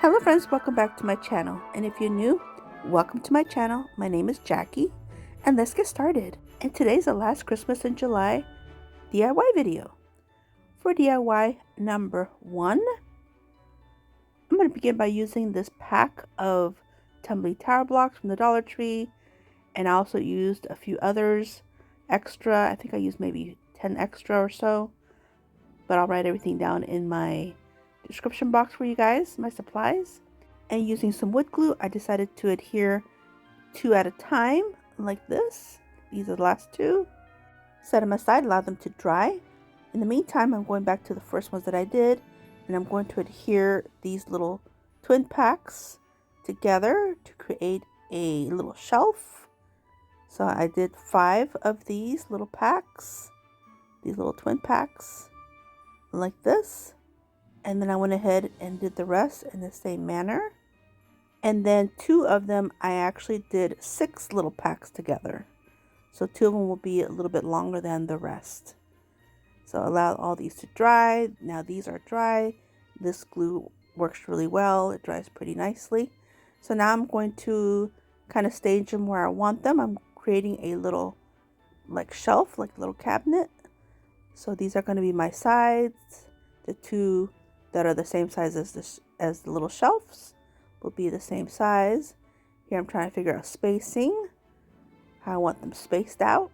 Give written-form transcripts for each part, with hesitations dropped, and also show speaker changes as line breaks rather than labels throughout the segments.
Hello friends, welcome back to my channel. And if you're new, welcome to my channel. My name is Jackie and let's get started. And today's the last Christmas in July DIY video. For DIY number 1, I'm going to begin by using this pack of tumbling tower blocks from the Dollar Tree, and I also used a few others extra. I think I used maybe 10 extra or so, but I'll write everything down in my description box for you guys, my supplies. And using some wood glue, I decided to adhere 2 at a time like this. These are the last 2. Set them aside, allow them to dry. In the meantime, I'm going back to the first ones that I did, and I'm going to adhere these little twin packs together to create a little shelf. So I did 5 of these little packs, these little twin packs like this. And then I went ahead and did the rest in the same manner. And then 2 of them, I actually did 6 little packs together. So 2 of them will be a little bit longer than the rest. So allow all these to dry. Now these are dry. This glue works really well. It dries pretty nicely. So now I'm going to kind of stage them where I want them. I'm creating a little like shelf, like a little cabinet. So these are going to be my sides. The 2 that are the same size as the little shelves will be the same size. Here I'm trying to figure out spacing, how I want them spaced out.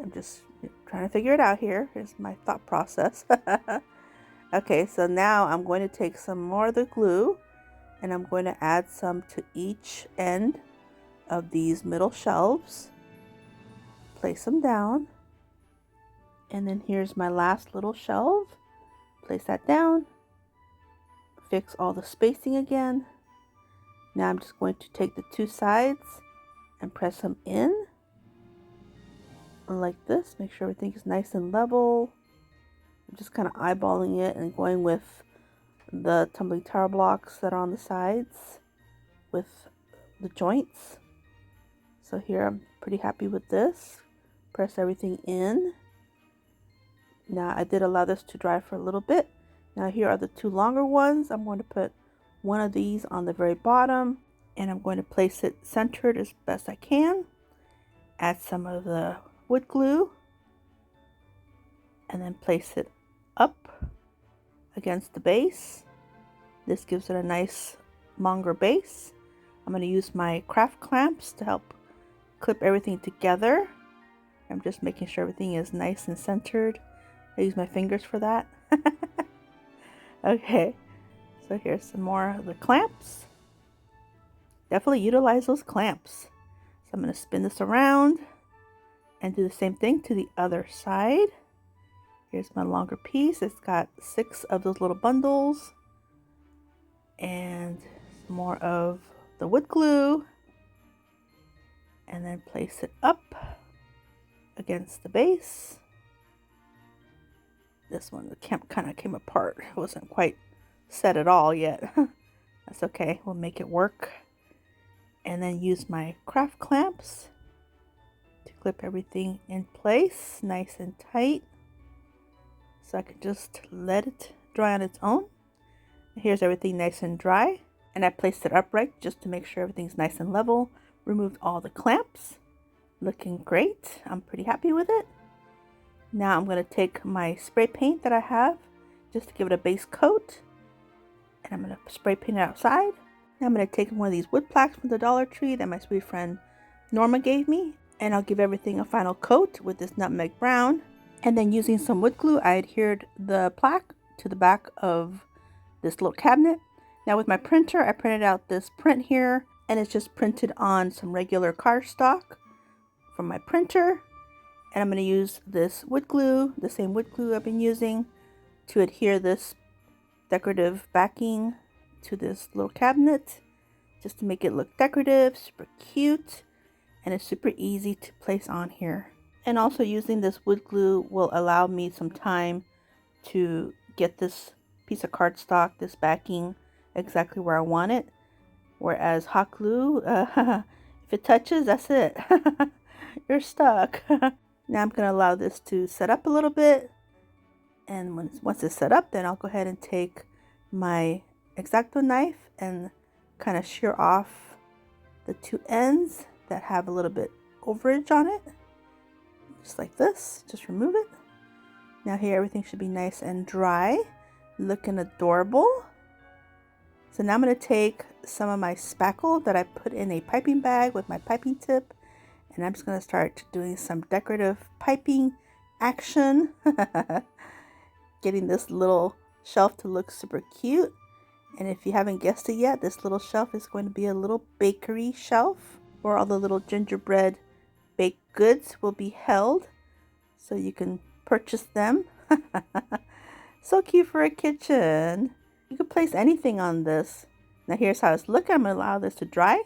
I'm just trying to figure it out here. Here's my thought process. Okay, so now I'm going to take some more of the glue and I'm going to add some to each end of these middle shelves. Place them down. And then here's my last little shelf. Place that down. Fix all the spacing again. Now I'm just going to take the 2 sides and press them in like this. Make sure everything is nice and level. I'm just kind of eyeballing it and going with the tumbling tower blocks that are on the sides with the joints. So here I'm pretty happy with this. Press everything in. Now I did allow this to dry for a little bit. Now here are the 2 longer ones. I'm going to put one of these on the very bottom and I'm going to place it centered as best I can. Add some of the wood glue and then place it up against the base. This gives it a nice longer base. I'm going to use my craft clamps to help clip everything together. I'm just making sure everything is nice and centered. I use my fingers for that. Okay, so here's some more of the clamps. Definitely utilize those clamps. So I'm going to spin this around and do the same thing to the other side. Here's my longer piece. It's got 6 of those little bundles and some more of the wood glue. And then place it up against the base. This one kind of came apart. It wasn't quite set at all yet. That's okay. We'll make it work. And then use my craft clamps to clip everything in place nice and tight. So I can just let it dry on its own. Here's everything nice and dry. And I placed it upright just to make sure everything's nice and level. Removed all the clamps. Looking great. I'm pretty happy with it. Now I'm going to take my spray paint that I have just to give it a base coat. And I'm going to spray paint it outside. Now I'm going to take one of these wood plaques from the Dollar Tree that my sweet friend Norma gave me. And I'll give everything a final coat with this nutmeg brown. And then using some wood glue, I adhered the plaque to the back of this little cabinet. Now with my printer, I printed out this print here. And it's just printed on some regular cardstock from my printer. And I'm going to use this wood glue, the same wood glue I've been using, to adhere this decorative backing to this little cabinet, just to make it look decorative, super cute, and it's super easy to place on here. And also using this wood glue will allow me some time to get this piece of cardstock, this backing, exactly where I want it. Whereas hot glue, if it touches, that's it. You're stuck. Now I'm going to allow this to set up a little bit. And once it's set up, then I'll go ahead and take my X-Acto knife and kind of shear off the two ends that have a little bit overage on it. Just like this, just remove it. Now here everything should be nice and dry, looking adorable. So now I'm going to take some of my spackle that I put in a piping bag with my piping tip, and I'm just going to start doing some decorative piping action. Getting this little shelf to look super cute. And if you haven't guessed it yet, this little shelf is going to be a little bakery shelf where all the little gingerbread baked goods will be held, so you can purchase them. So cute for a kitchen. You could place anything on this. Now here's how it's looking. I'm going to allow this to dry.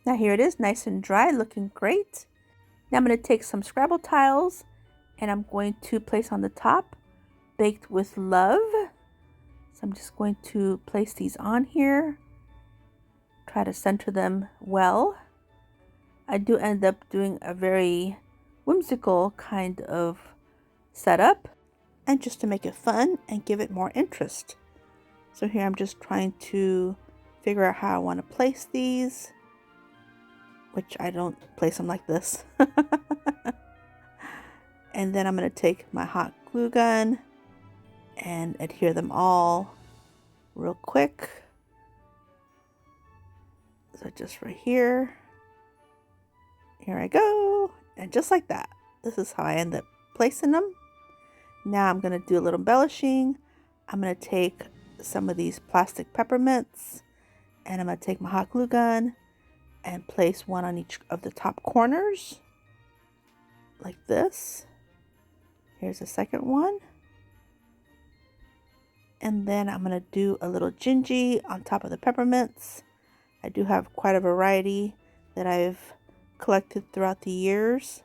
Now here it is, nice and dry, looking great. Now I'm going to take some Scrabble tiles and I'm going to place on the top, baked with love. So I'm just going to place these on here. Try to center them well. I do end up doing a very whimsical kind of setup, and just to make it fun and give it more interest. So here I'm just trying to figure out how I want to place these, which I don't place them like this. And then I'm going to take my hot glue gun and adhere them all real quick. So just right here. Here I go. And just like that. This is how I end up placing them. Now I'm going to do a little embellishing. I'm going to take some of these plastic peppermints and I'm going to take my hot glue gun and place one on each of the top corners like this. Here's the second one. And then I'm going to do a little gingy on top of the peppermints. I do have quite a variety that I've collected throughout the years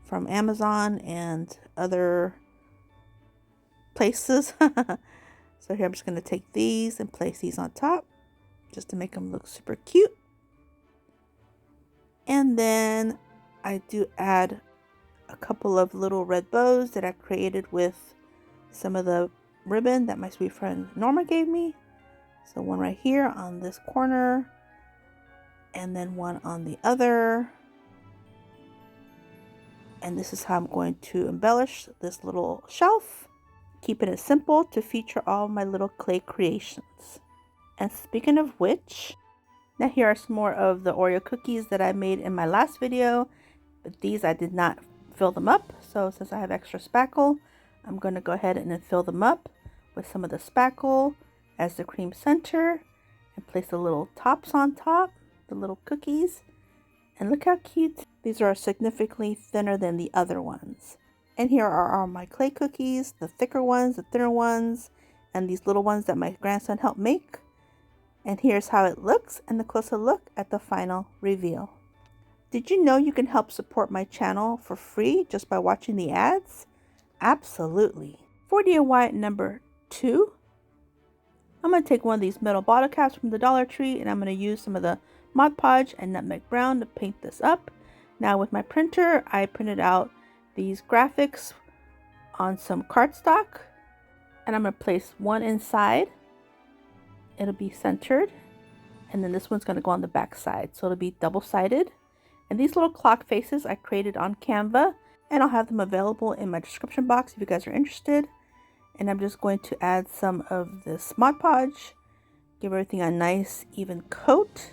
from Amazon and other places. So here I'm just going to take these and place these on top just to make them look super cute. And then I do add a couple of little red bows that I created with some of the ribbon that my sweet friend Norma gave me. So one right here on this corner and then one on the other. And this is how I'm going to embellish this little shelf, keeping it simple to feature all my little clay creations. And speaking of which, now here are some more of the Oreo cookies that I made in my last video, but these I did not fill them up. So since I have extra spackle, I'm going to go ahead and then fill them up with some of the spackle as the cream center and place the little tops on top, the little cookies. And look how cute. These are significantly thinner than the other ones. And here are all my clay cookies, the thicker ones, the thinner ones, and these little ones that my grandson helped make. And here's how it looks and a closer look at the final reveal. Did you know you can help support my channel for free just by watching the ads? Absolutely. For DIY number 2, I'm going to take one of these metal bottle caps from the Dollar Tree and I'm going to use some of the Mod Podge and Nutmeg Brown to paint this up. Now with my printer, I printed out these graphics on some cardstock and I'm going to place one inside. It'll be centered, and then this one's going to go on the back side, so it'll be double-sided. And these little clock faces I created on Canva, and I'll have them available in my description box if you guys are interested. And I'm just going to add some of this Mod Podge, give everything a nice even coat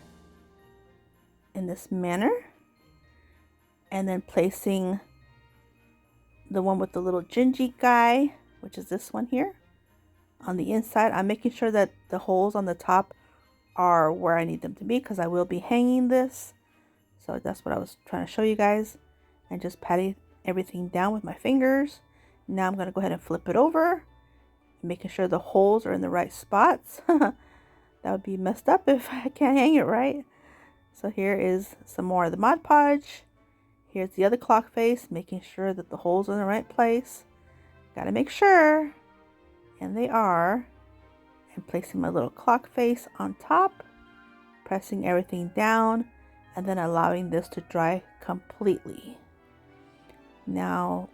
in this manner, and then placing the one with the little gingy guy, which is this one here, on the inside. I'm making sure that the holes on the top are where I need them to be because I will be hanging this. So that's what I was trying to show you guys, and just patting everything down with my fingers. Now I'm going to go ahead and flip it over, making sure the holes are in the right spots. That would be messed up if I can't hang it right. So here is some more of the Mod Podge. Here's the other clock face, making sure that the holes are in the right place. Got to make sure. And they are. And placing my little clock face on top, pressing everything down, and then allowing this to dry completely. Now,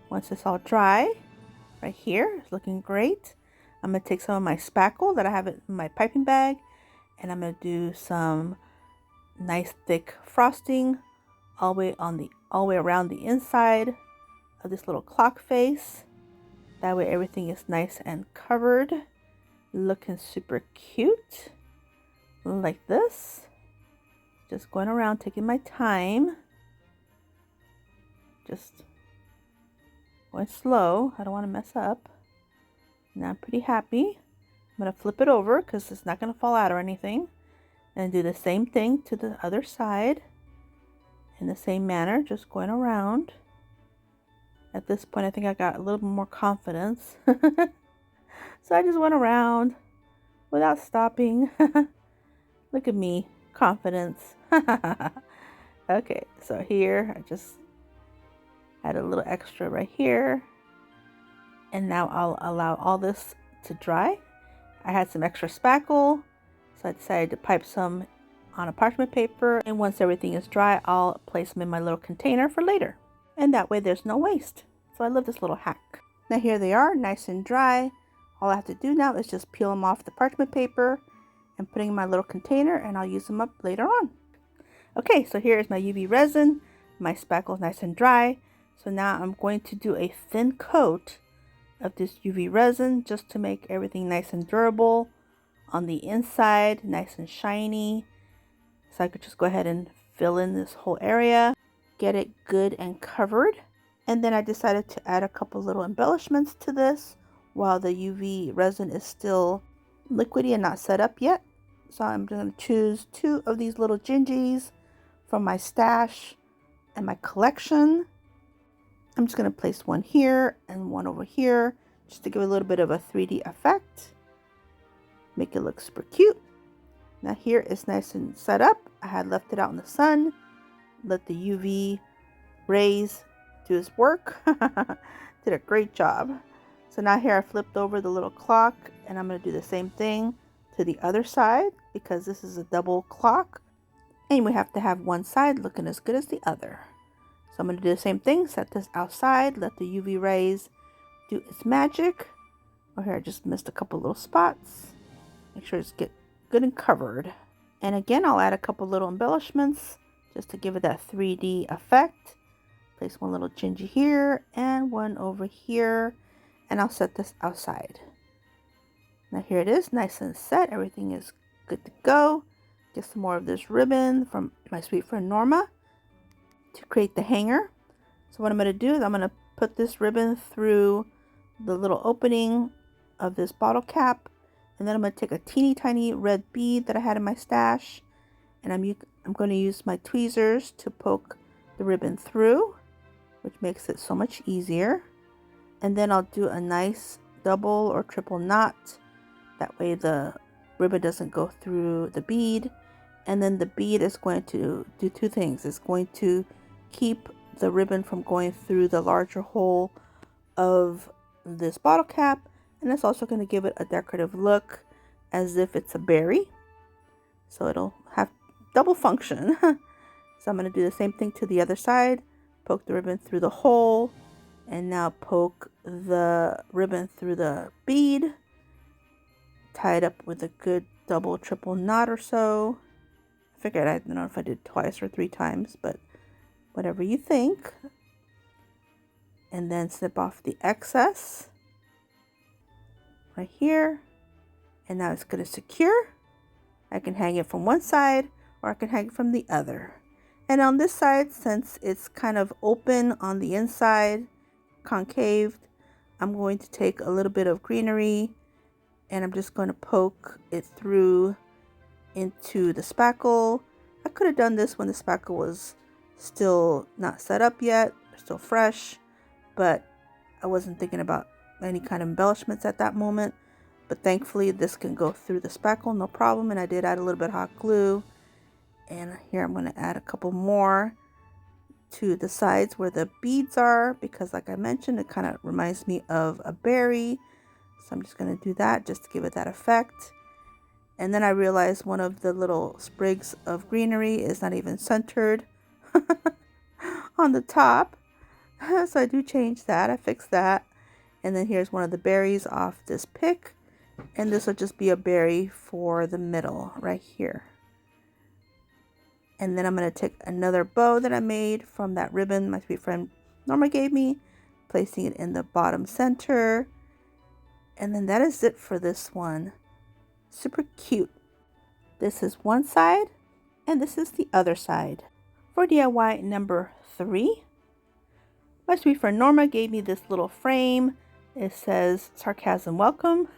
once it's all dry, right here, it's looking great. I'm going to take some of my spackle that I have in my piping bag, and I'm going to do some nice thick frosting all the way around the inside of this little clock face. That way everything is nice and covered, looking super cute like this. Just going around taking my time, just going slow. I don't want to mess up. Now I'm pretty happy. I'm going to flip it over because it's not going to fall out or anything, and do the same thing to the other side in the same manner, just going around. At this point I think I got a little bit more confidence. So I just went around without stopping. Look at me, confidence. Okay, so here I just add a little extra right here, and now I'll allow all this to dry. I had some extra spackle, so I decided to pipe some on a parchment paper, and once everything is dry I'll place them in my little container for later, and that way there's no waste. So I love this little hack. Now here they are, nice and dry. All I have to do now is just peel them off the parchment paper and put in my little container, and I'll use them up later on. Okay, so here is my UV resin. My spackle is nice and dry. So now I'm going to do a thin coat of this UV resin just to make everything nice and durable on the inside, nice and shiny. So I could just go ahead and fill in this whole area, get it good and covered. And then I decided to add a couple little embellishments to this while the UV resin is still liquidy and not set up yet. So I'm going to choose 2 of these little gingies from my stash and my collection. I'm just going to place one here and one over here just to give it a little bit of a 3D effect. Make it look super cute. Now here it's nice and set up. I had left it out in the sun. Let the UV rays do its work. Did a great job. So now here I flipped over the little clock, and I'm going to do the same thing to the other side because this is a double clock and we have to have one side looking as good as the other. So I'm going to do the same thing, set this outside, let the UV rays do its magic. Oh, here I just missed a couple little spots. Make sure it's get good and covered. And again, I'll add a couple little embellishments just to give it that 3D effect. Place one little gingy here and one over here, and I'll set this outside. Now here it is, nice and set. Everything is good to go. Get some more of this ribbon from my sweet friend Norma to create the hanger. So what I'm going to do is I'm going to put this ribbon through the little opening of this bottle cap, and then I'm going to take a teeny tiny red bead that I had in my stash, and I'm going to use my tweezers to poke the ribbon through, which makes it so much easier. And then I'll do a nice double or triple knot. That way the ribbon doesn't go through the bead. And then the bead is going to do 2 things. It's going to keep the ribbon from going through the larger hole of this bottle cap, and it's also going to give it a decorative look as if it's a berry. So it'll have double function. So I'm going to do the same thing to the other side. Poke the ribbon through the hole, and now poke the ribbon through the bead. Tie it up with a good double, triple knot or so. I figured, I don't know if I did twice or 3 times, but whatever you think. And then snip off the excess right here. And now it's going to secure. I can hang it from one side or I can hang it from the other. And on this side, since it's kind of open on the inside, concaved, I'm going to take a little bit of greenery and I'm just going to poke it through into the spackle. I could have done this when the spackle was still not set up yet, still fresh, but I wasn't thinking about any kind of embellishments at that moment. But thankfully this can go through the spackle, no problem. And I did add a little bit of hot glue. And here I'm going to add a couple more to the sides where the beads are, because like I mentioned, it kind of reminds me of a berry. So I'm just going to do that just to give it that effect. And then I realized one of the little sprigs of greenery is not even centered on the top. So I do change that. I fix that. And then here's one of the berries off this pick. And this will just be a berry for the middle right here. And then I'm going to take another bow that I made from that ribbon my sweet friend Norma gave me, placing it in the bottom center. And then that is it for this one. Super cute. This is one side and this is the other side. For DIY number 3, my sweet friend Norma gave me this little frame. It says sarcasm welcome.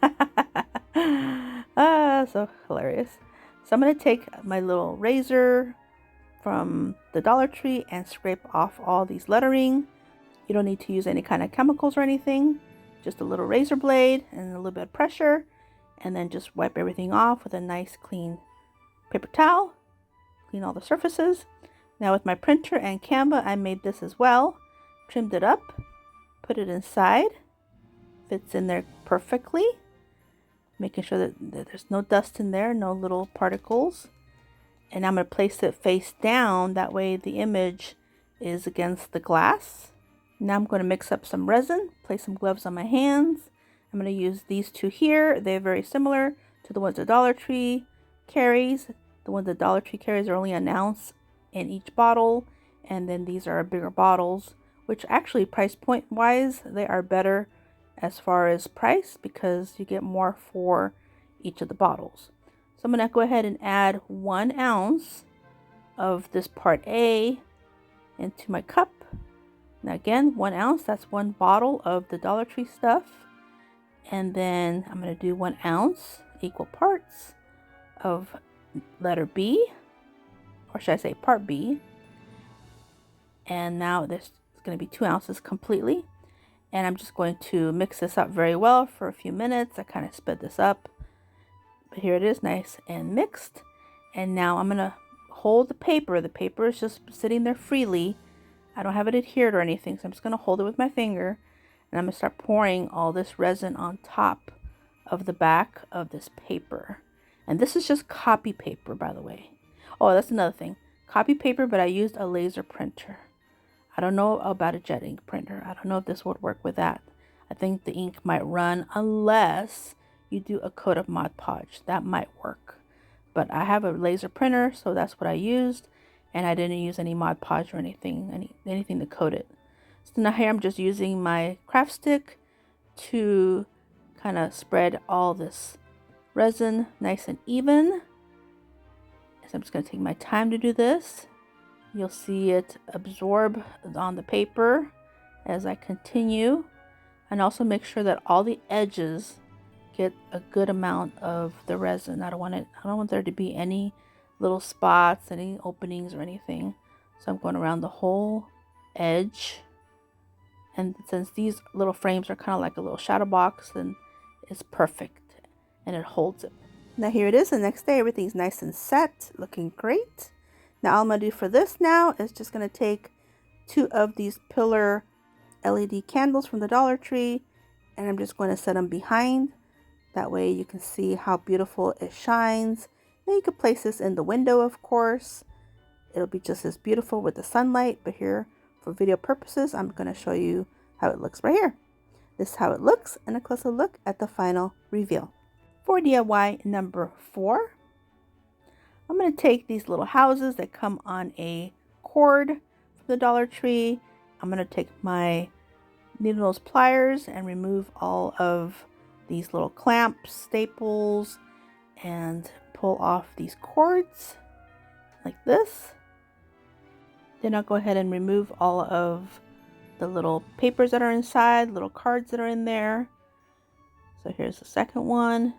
So hilarious. So I'm going to take my little razor from the Dollar Tree and scrape off all these lettering. You don't need to use any kind of chemicals or anything. Just a little razor blade and a little bit of pressure. And then just wipe everything off with a nice clean paper towel. Clean all the surfaces. Now with my printer and Canva, I made this as well. Trimmed it up. Put it inside. Fits in there perfectly. Making sure that there's no dust in there. No little particles. And I'm going to place it face down. That way the image is against the glass. Now I'm going to mix up some resin. Place some gloves on my hands. I'm going to use these two here. They're very similar to the ones the Dollar Tree carries. The ones the Dollar Tree carries are only an ounce in each bottle. And then these are bigger bottles, which actually price point wise, they are better as far as price because you get more for each of the bottles. So I'm going to go ahead and add 1 ounce of this part A into my cup. Now again, 1 ounce, that's 1 bottle of the Dollar Tree stuff. And then I'm going to do 1 ounce equal parts of letter B, or should I say part B. And now there's going to be 2 ounces completely. And I'm just going to mix this up very well for a few minutes. I kind of sped this up. But here it is, nice and mixed. And now I'm going to hold the paper. The paper is just sitting there freely. I don't have it adhered or anything, so I'm just going to hold it with my finger. And I'm going to start pouring all this resin on top of the back of this paper. And this is just copy paper, by the way. Oh, that's another thing. Copy paper, but I used a laser printer. I don't know about a jet ink printer. I don't know if this would work with that. I think the ink might run unless you do a coat of Mod Podge. That might work. But I have a laser printer, so that's what I used. And I didn't use any Mod Podge or anything to coat it. So now here I'm just using my craft stick to kind of spread all this resin nice and even. So I'm just going to take my time to do this. You'll see it absorb on the paper as I continue. And also make sure that all the edges get a good amount of the resin. I don't want there to be any little spots, any openings or anything. So I'm going around the whole edge. And since these little frames are kind of like a little shadow box, then it's perfect and it holds it. Now here it is, the next day. Everything's nice and set, looking great. Now all I'm going to do for this now is just going to take 2 of these pillar LED candles from the Dollar Tree, and I'm just going to set them behind. That way you can see how beautiful it shines. Now you can place this in the window, of course. It'll be just as beautiful with the sunlight, but here for video purposes, I'm going to show you how it looks right here. This is how it looks, and a closer look at the final reveal. For DIY number 4, I'm going to take these little houses that come on a cord from the Dollar Tree. I'm going to take my needle nose pliers and remove all of these little clamps, staples, and pull off these cords like this. Then I'll go ahead and remove all of the little papers that are inside, little cards that are in there. So here's the second one.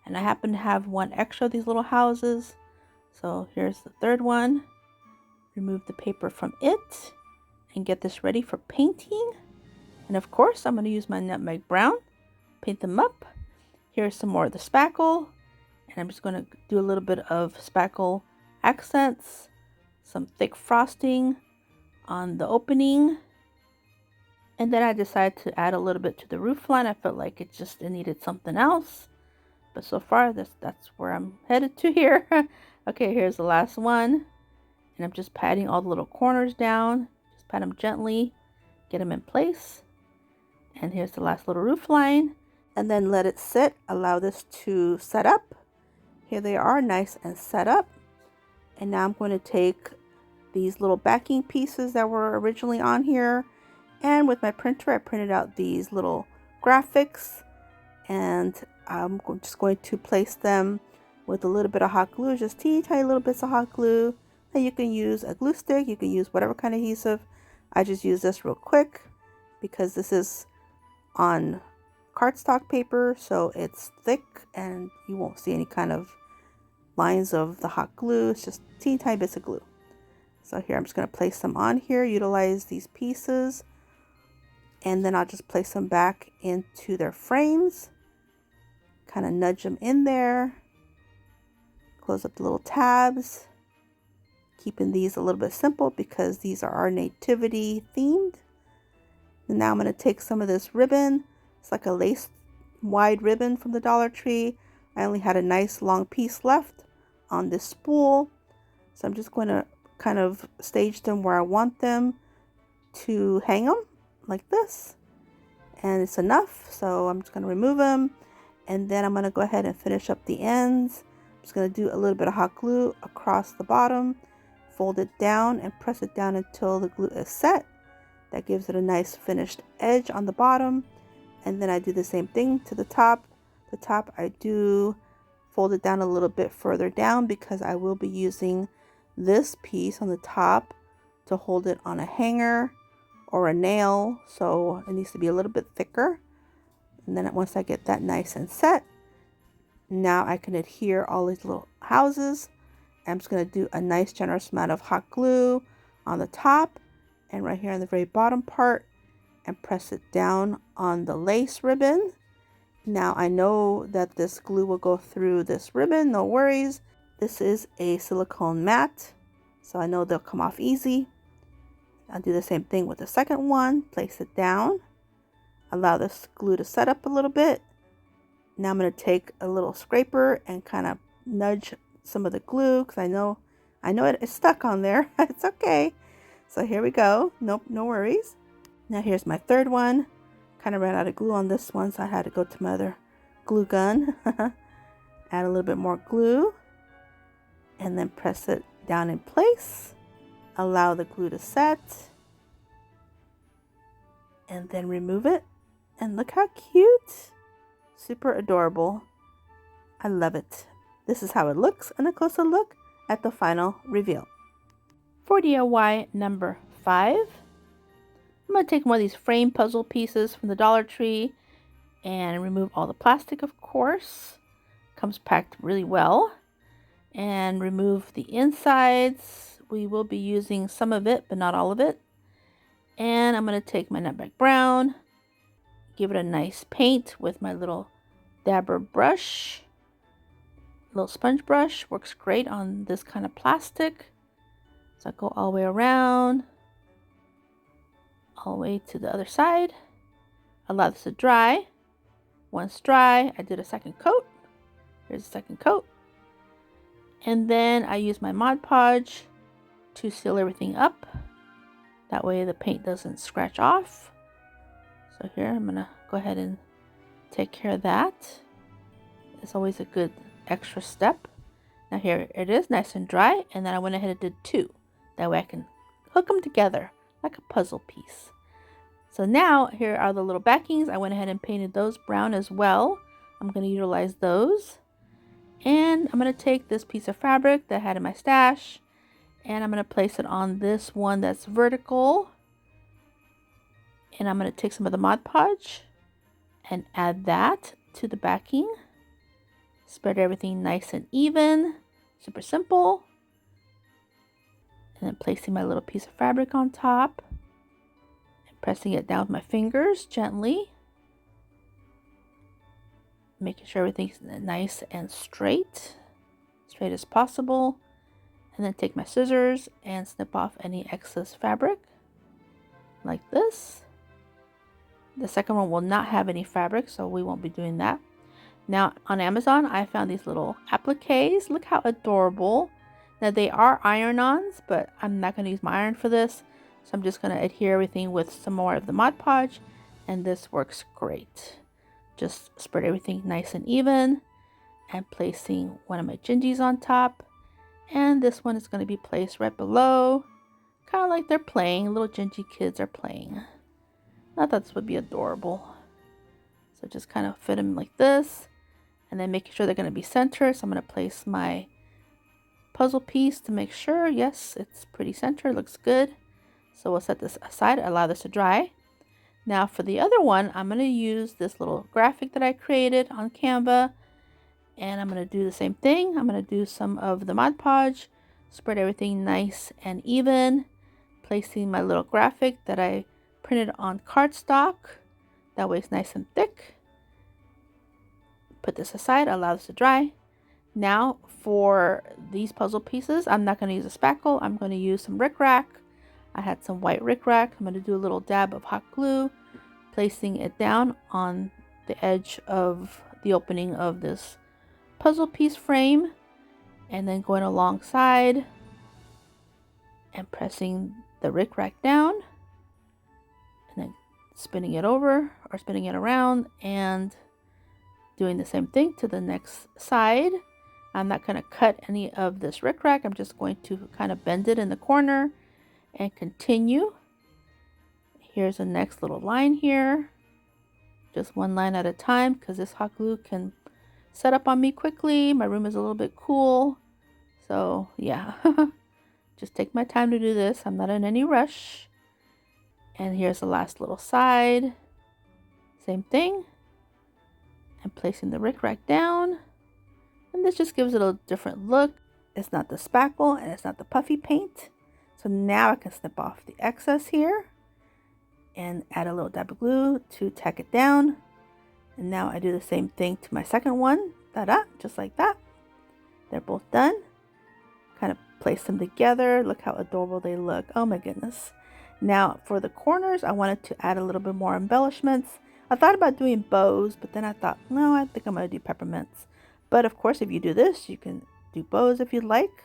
And I happen to have 1 extra of these little houses. So here's the third one. Remove the paper from it and get this ready for painting. And of course, I'm going to use my nutmeg brown, paint them up. Here's some more of the spackle. And I'm just going to do a little bit of spackle accents, some thick frosting on the opening. And then I decided to add a little bit to the roof line. I felt like it needed something else. But so far, that's where I'm headed to here. Okay, here's the last one. And I'm just patting all the little corners down. Just pat them gently, get them in place. And here's the last little roof line. and then let it sit. Allow this to set up. Here they are, nice and set up. And now I'm going to take these little backing pieces that were originally on here, and with my printer I printed out these little graphics, and I'm just going to place them with a little bit of hot glue, just teeny tiny little bits of hot glue. And you can use a glue stick, you can use whatever kind of adhesive. I just use this real quick because this is on cardstock paper, so it's thick and you won't see any kind of lines of the hot glue. It's just teeny tiny bits of glue. So here I'm just going to place them on here, utilize these pieces, and then I'll just place them back into their frames, kind of nudge them in there, close up the little tabs, keeping these a little bit simple because these are our nativity themed. And now I'm going to take some of this ribbon. It's like a lace wide ribbon from the Dollar Tree. I only had a nice long piece left on this spool, so I'm just going to kind of stage them where I want them to hang them, like this. And it's enough, so I'm just going to remove them, and then I'm going to go ahead and finish up the ends. I'm just going to do a little bit of hot glue across the bottom, fold it down and press it down until the glue is set. That gives it a nice finished edge on the bottom. And then I do the same thing to the top. The top I do fold it down a little bit further down because I will be using this piece on the top to hold it on a hanger or a nail, so it needs to be a little bit thicker. And then once I get that nice and set, now I can adhere all these little houses. I'm just going to do a nice generous amount of hot glue on the top and right here on the very bottom part, and press it down on the lace ribbon. Now I know that this glue will go through this ribbon, no worries. This is a silicone mat, so I know they'll come off easy. I'll do the same thing with the second one. Place it down. Allow this glue to set up a little bit. Now I'm going to take a little scraper and kind of nudge some of the glue because I know it is stuck on there. It's okay. So here we go. Nope, no worries. Now here's my third one. Kind of ran out of glue on this one, so I had to go to my other glue gun. Add a little bit more glue and then press it down in place. Allow the glue to set and then remove it. And look how cute. Super adorable. I love it. This is how it looks, and a closer look at the final reveal. For DIY number 5, I'm going to take one of these frame puzzle pieces from the Dollar Tree and remove all the plastic, of course. Comes packed really well. And remove the insides. We will be using some of it, but not all of it. And I'm going to take my nutmeg brown, give it a nice paint with my little dabber brush. Little sponge brush works great on this kind of plastic. So I go all the way around, all the way to the other side. Allow this to dry. Once dry, I did a second coat. Here's the second coat. And then I use my Mod Podge to seal everything up. That way the paint doesn't scratch off. So here I'm going to go ahead and take care of that. It's always a good extra step. Now here it is, nice and dry. And then I went ahead and did 2. That way I can hook them together like a puzzle piece. So now here are the little backings. I went ahead and painted those brown as well. I'm going to utilize those. And I'm going to take this piece of fabric that I had in my stash, and I'm going to place it on this one that's vertical. And I'm going to take some of the Mod Podge and add that to the backing. Spread everything nice and even. Super simple. And then placing my little piece of fabric on top. And pressing it down with my fingers gently. Making sure everything's nice and straight as possible. And then take my scissors and snip off any excess fabric like this. The second one will not have any fabric, so we won't be doing that. Now on Amazon I found these little appliques. Look how adorable. Now they are iron-ons, but I'm not going to use my iron for this, so I'm just going to adhere everything with some more of the Mod Podge, and this works great. Just spread everything nice and even, and placing one of my gingies on top. And this one is going to be placed right below, kind of like they're playing. Little gingy kids are playing. I thought this would be adorable. So just kind of fit them like this, and then making sure they're going to be centered. So I'm going to place my puzzle piece to make sure. Yes, it's pretty centered. Looks good. So we'll set this aside, allow this to dry. Now for the other one, I'm going to use this little graphic that I created on Canva. And I'm going to do the same thing. I'm going to do some of the Mod Podge, spread everything nice and even, placing my little graphic that I printed on cardstock. That way it's nice and thick. Put this aside, allow this to dry. Now for these puzzle pieces, I'm not going to use a spackle. I'm going to use some rickrack. I had some white rickrack. I'm going to do a little dab of hot glue, placing it down on the edge of the opening of this puzzle piece frame, and then going alongside and pressing the rickrack down, and then spinning it over or spinning it around and doing the same thing to the next side. I'm not going to cut any of this rickrack. I'm just going to kind of bend it in the corner and continue. Here's the next little line here, just one line at a time, because this hot glue can set up on me quickly. My room is a little bit cool, so yeah. Just take my time to do this. I'm not in any rush. And here's the last little side, same thing, and placing the rickrack down, and this just gives it a different look. It's not the spackle and it's not the puffy paint. So now I can snip off the excess here and add a little dab of glue to tack it down. And now I do the same thing to my second one. Ta-da, just like that. They're both done. Kind of place them together. Look how adorable they look. Oh my goodness. Now for the corners, I wanted to add a little bit more embellishments. I thought about doing bows, but then I thought, no, I think I'm going to do peppermints. But of course, if you do this, you can do bows if you'd like.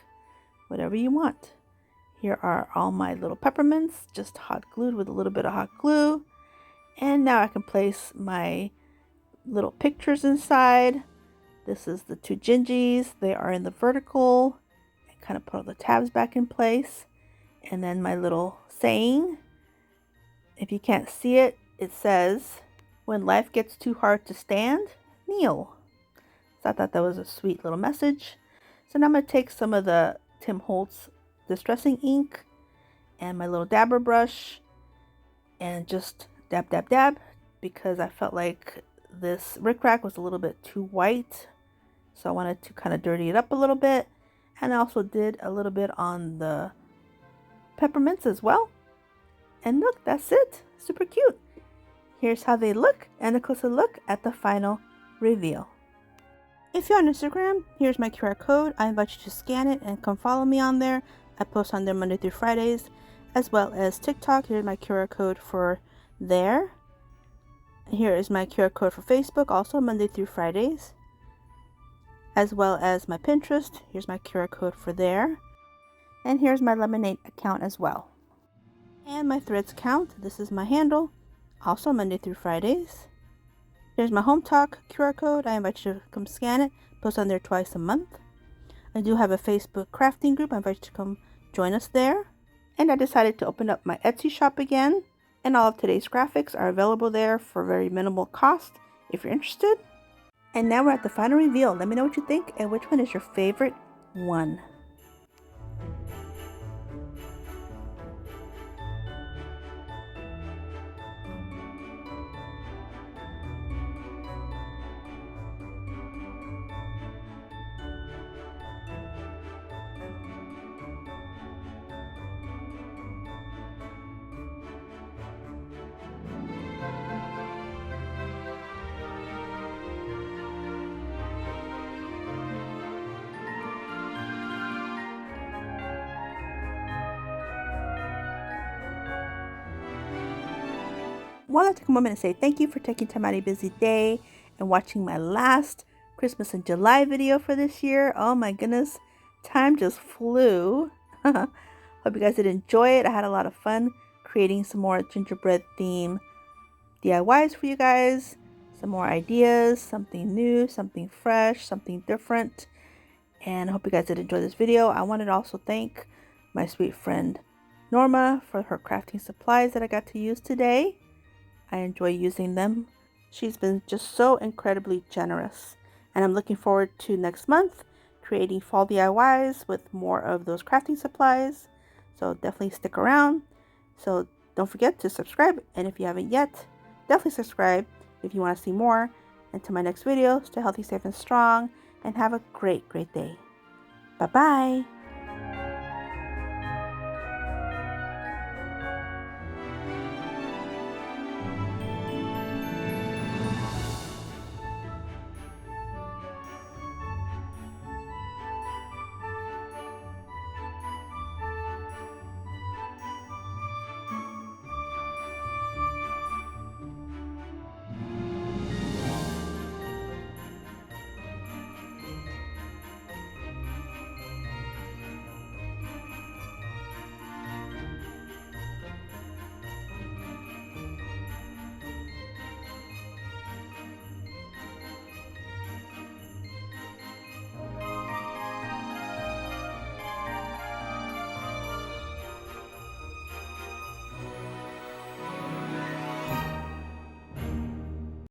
Whatever you want. Here are all my little peppermints, just hot glued with a little bit of hot glue. And now I can place my little pictures inside. This is the two gingies. They are in the vertical. And kind of put all the tabs back in place. And then my little saying. If you can't see it, it says, "When life gets too hard to stand, kneel." So I thought that was a sweet little message. So now I'm going to take some of the Tim Holtz distressing ink and my little dabber brush and just dab, dab, dab, because I felt like this rickrack was a little bit too white. So I wanted to kind of dirty it up a little bit. And I also did a little bit on the peppermints as well. And look, that's it. Super cute. Here's how they look and a closer look at the final reveal. If you're on Instagram, here's my QR code. I invite you to scan it and come follow me on there. I post on there Monday through Fridays, as well as TikTok. Here's my QR code for there. Here is my QR code for Facebook, also Monday through Fridays, as well as my Pinterest. Here's my QR code for there. And here's my Lemonade account as well. And my Threads account. This is my handle, also Monday through Fridays. Here's my Hometalk QR code. I invite you to come scan it. Post on there twice a month. I do have a Facebook crafting group. I invite you to come join us there. And I decided to open up my Etsy shop again. And all of today's graphics are available there for very minimal cost if you're interested. And now we're at the final reveal. Let me know what you think and which one is your favorite one. I want to take a moment and say thank you for taking time out of your busy day and watching my last Christmas in July video for this year. Oh my goodness, time just flew. Hope you guys did enjoy it. I had a lot of fun creating some more gingerbread theme DIYs for you guys. some more ideas, something new, something fresh, something different. And I hope you guys did enjoy this video. I wanted to also thank my sweet friend Norma for her crafting supplies that I got to use today. I enjoy using them. She's been just so incredibly generous. And I'm looking forward to next month creating fall DIYs with more of those crafting supplies. So definitely stick around. So don't forget to subscribe. And if you haven't yet, definitely subscribe if you want to see more. And to my next video, stay healthy, safe, and strong. And have a great, great day. Bye-bye.